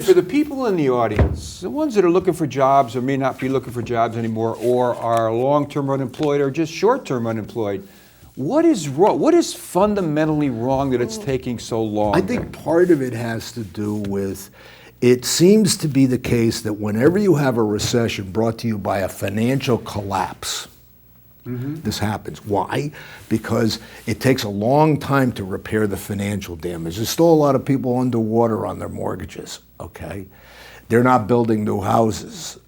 For the people in the audience, the ones that are looking for jobs or may not be looking for jobs anymore, or are long-term unemployed or just short-term unemployed, what is wrong? What is fundamentally wrong that it's taking so long? I think part of it has to do with, it seems to be the case that whenever you have a recession brought to you by a financial collapse, this happens. Why? Because it takes a long time to repair the financial damage. There's still a lot of people underwater on their mortgages, okay? They're not building new houses.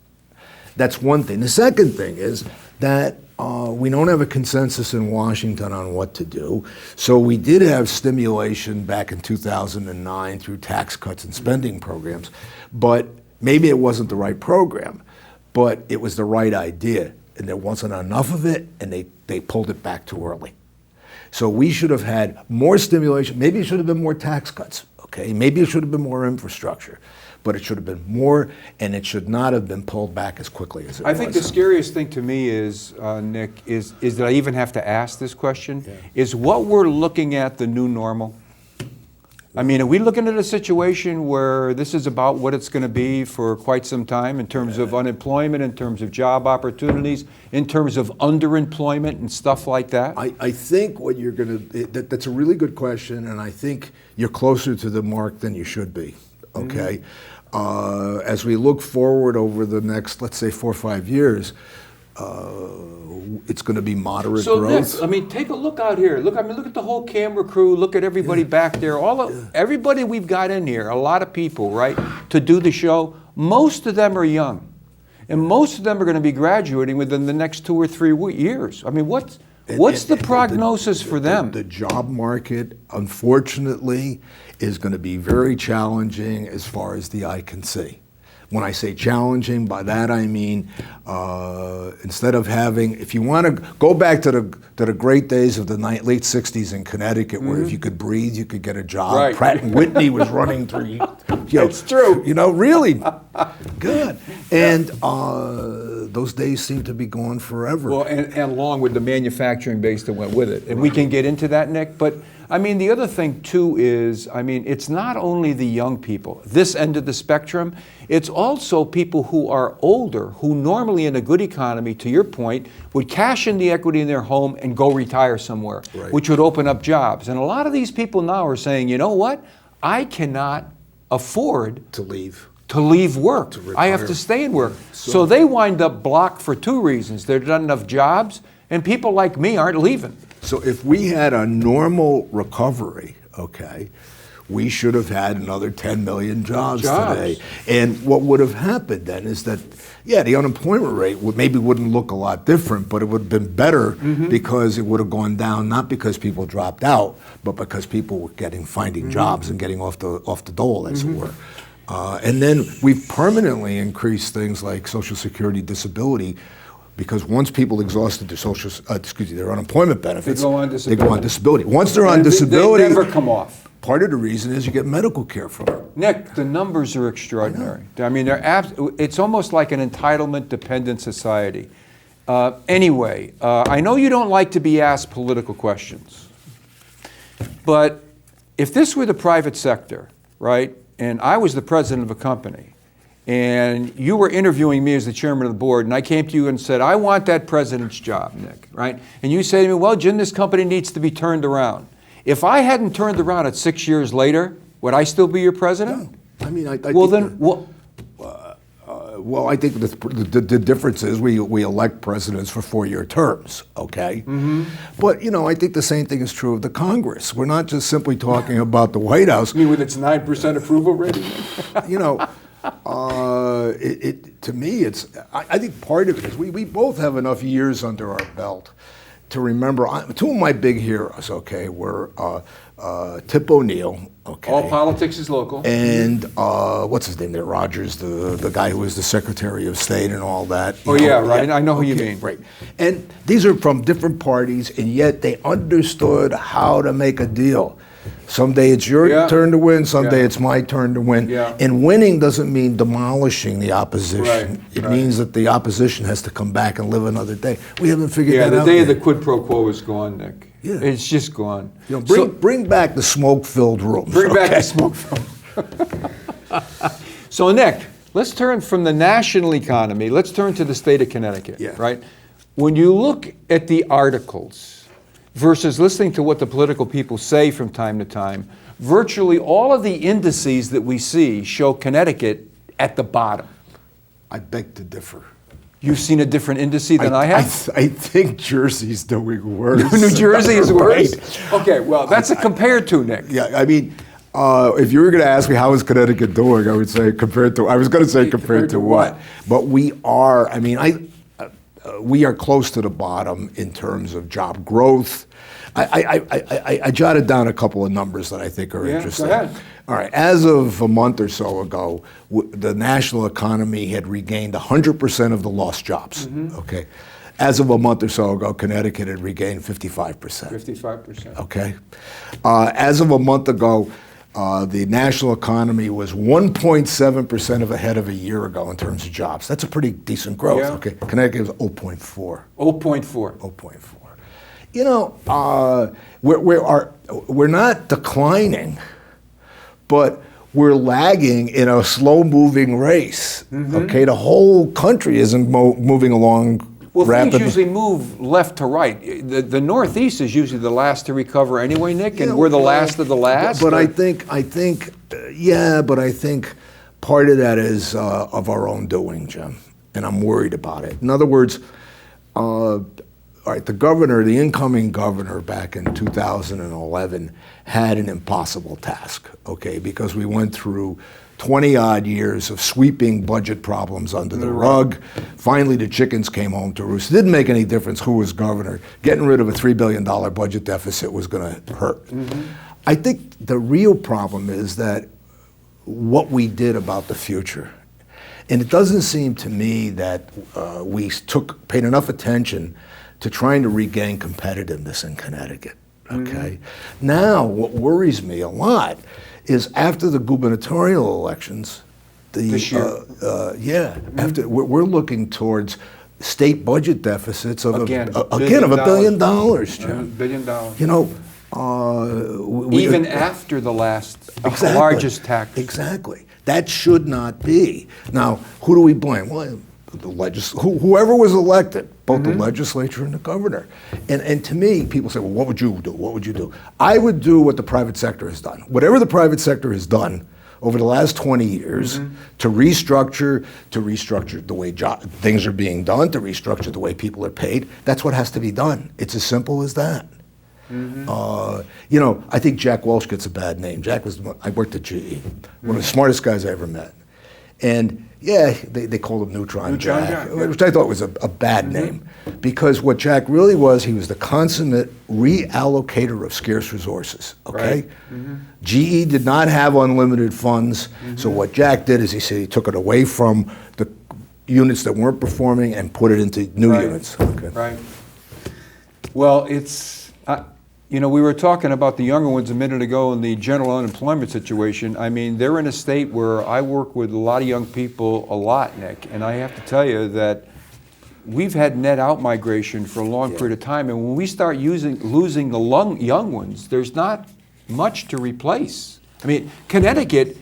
That's one thing. The second thing is that we don't have a consensus in Washington on what to do. So we did have stimulation back in 2009 through tax cuts and spending programs, but maybe it wasn't the right program, but it was the right idea. And there wasn't enough of it, and they pulled it back too early. So we should have had more stimulation. Maybe it should have been more tax cuts, okay? Maybe it should have been more infrastructure, but it should have been more, and it should not have been pulled back as quickly as it was. I think the scariest thing to me is, Nick, is that I even have to ask this question, is what we're looking at the new normal? I mean, are we looking at a situation where this is about what it's going to be for quite some time in terms of unemployment, in terms of job opportunities, in terms of underemployment and stuff like that? I think what you're going to, that's a really good question, and I think you're closer to the mark than you should be, okay? As we look forward over the next, let's say, 4 or 5 years, it's going to be moderate growth. Nick, I mean, take a look out here. Look at the whole camera crew. Look at everybody back there. Everybody we've got in here, a lot of people, right, to do the show. Most of them are young, and most of them are going to be graduating within the next 2 or 3 years. I mean, what's the prognosis for them? The job market, unfortunately, is going to be very challenging as far as the eye can see. When I say challenging, by that I mean instead of having, if you want to go back to the great days of the late 60s in Connecticut, where if you could breathe, you could get a job. Right. Pratt and Whitney was running through. It's true. You know, really good. And those days seem to be gone forever. Well, and along with the manufacturing base that went with it. And we can get into that, Nick. But, I mean, the other thing, too, is, I mean, it's not only the young people, this end of the spectrum, it's also people who are older, who normally in a good economy, to your point, would cash in the equity in their home and go retire somewhere, which would open up jobs. And a lot of these people now are saying, you know what, I cannot afford to leave work. I have to stay in work. So they wind up blocked for 2 reasons. There's not enough jobs, and people like me aren't leaving. So if we had a normal recovery, okay, we should have had another 10 million jobs today. And what would have happened then is that, yeah, the unemployment rate wouldn't look a lot different, but it would have been better because it would have gone down, not because people dropped out, but because people were finding jobs and getting off the dole, as it were. And then we've permanently increased things like Social Security, disability, because once people exhausted their their unemployment benefits, they go on disability. Once they're on disability, they never come off. Part of the reason is you get medical care from it. Nick, the numbers are extraordinary. I mean, it's almost like an entitlement-dependent society. Anyway, I know you don't like to be asked political questions, but if this were the private sector, right, and I was the president of a company, and you were interviewing me as the chairman of the board, and I came to you and said, I want that president's job, Nick, right? And you say to me, well, Jim, this company needs to be turned around. If I hadn't turned around at 6 years later, would I still be your president? No. I mean, I well, think then, what? Well, I think the difference is we elect presidents for 4-year terms, okay? But, you know, I think the same thing is true of the Congress. We're not just simply talking about the White House. You mean with its 9% approval rating? You know, to me, I think part of it is we both have enough years under our belt to remember. 2 of my big heroes, okay, were Tip O'Neill, okay. All politics is local. And what's his name there, Rogers, the guy who was the Secretary of State and all that. Yeah, right, I know who you mean. Right, and these are from different parties, and yet they understood how to make a deal. Someday it's your turn to win, someday it's my turn to win. And winning doesn't mean demolishing the opposition. It means that the opposition has to come back and live another day. We haven't figured that out yet. The day of yet. the quid pro quo is gone, Nick. It's just gone. You know, bring back the smoke-filled rooms. Bring back the smoke-filled So Nick, let's turn from the national economy, let's turn to the state of Connecticut, Yeah. right? When you look at the articles versus listening to what the political people say from time to time, virtually all of the indices that we see show Connecticut at the bottom. I beg to differ. You've seen a different indice than I have? I think Jersey's doing worse. New Jersey is worse? Right. Okay, well, that's a compared to, Nick. Yeah, I mean, if you were going to ask me how is Connecticut doing, I would say compared to. I was going to say compared to what? But we are. I mean, we are close to the bottom in terms of job growth. I jotted down a couple of numbers that I think are interesting. Go ahead. All right, as of a month or so ago, the national economy had regained 100% of the lost jobs. Okay, as of a month or so ago, Connecticut had regained 55%. 55%. Okay, as of a month ago, the national economy was 1.7% ahead of a year ago in terms of jobs. That's a pretty decent growth. Yeah. Okay, Connecticut was 0.4. 0.4. 0.4. You know, we're not declining, but we're lagging in a slow-moving race. Okay, the whole country isn't moving along Well, rapidly. things usually move left to right. The Northeast is usually the last to recover anyway, Nick, and we're the last of the last. But I think, yeah, but I think part of that is of our own doing, Jim, and I'm worried about it. In other words, all right, the incoming governor back in 2011 had an impossible task, okay, because we went through 20-odd years of sweeping budget problems under the rug. Finally, the chickens came home to roost. It didn't make any difference who was governor. Getting rid of a $3 billion budget deficit was going to hurt. I think the real problem is that what we did about the future. And it doesn't seem to me that we paid enough attention to trying to regain competitiveness in Connecticut, okay? Now, what worries me a lot is after the gubernatorial elections, This year. after we're looking towards state budget deficits of Again, of $1 billion, Jim. $1 billion. You know, Even after the last largest tax. Exactly. That should not be. Now, who do we blame? Well, whoever was elected, both the legislature and the governor. And to me, people say, well, what would you do? What would you do? I would do what the private sector has done. Whatever the private sector has done over the last 20 years to restructure the way things are being done, to restructure the way people are paid, that's what has to be done. It's as simple as that. You know, I think Jack Welch gets a bad name. I worked at GE, one of the smartest guys I ever met. And yeah, they called him Neutron Jack, which I thought was a bad name, because what Jack really was, he was the consummate reallocator of scarce resources, okay? GE did not have unlimited funds, so what Jack did is he took it away from the units that weren't performing and put it into new units. Okay. Right. Well, it's, you know, we were talking about the younger ones a minute ago and the general unemployment situation. I mean, they're in a state where I work with a lot of young people a lot, Nick, and I have to tell you that we've had net out migration for a long period of time, and when we start losing the young ones, there's not much to replace. I mean, Connecticut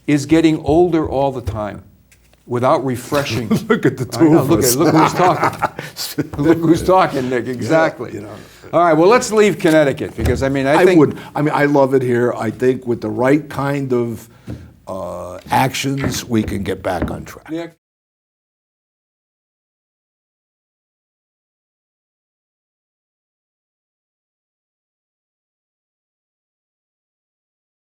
is getting older all the time without refreshing. Look at the two of us. Look who's talking. Look who's talking, Nick, exactly. Yeah, you know. All right, well, let's leave Connecticut, because I mean, I think... I love it here. I think with the right kind of actions, we can get back on track. Nick,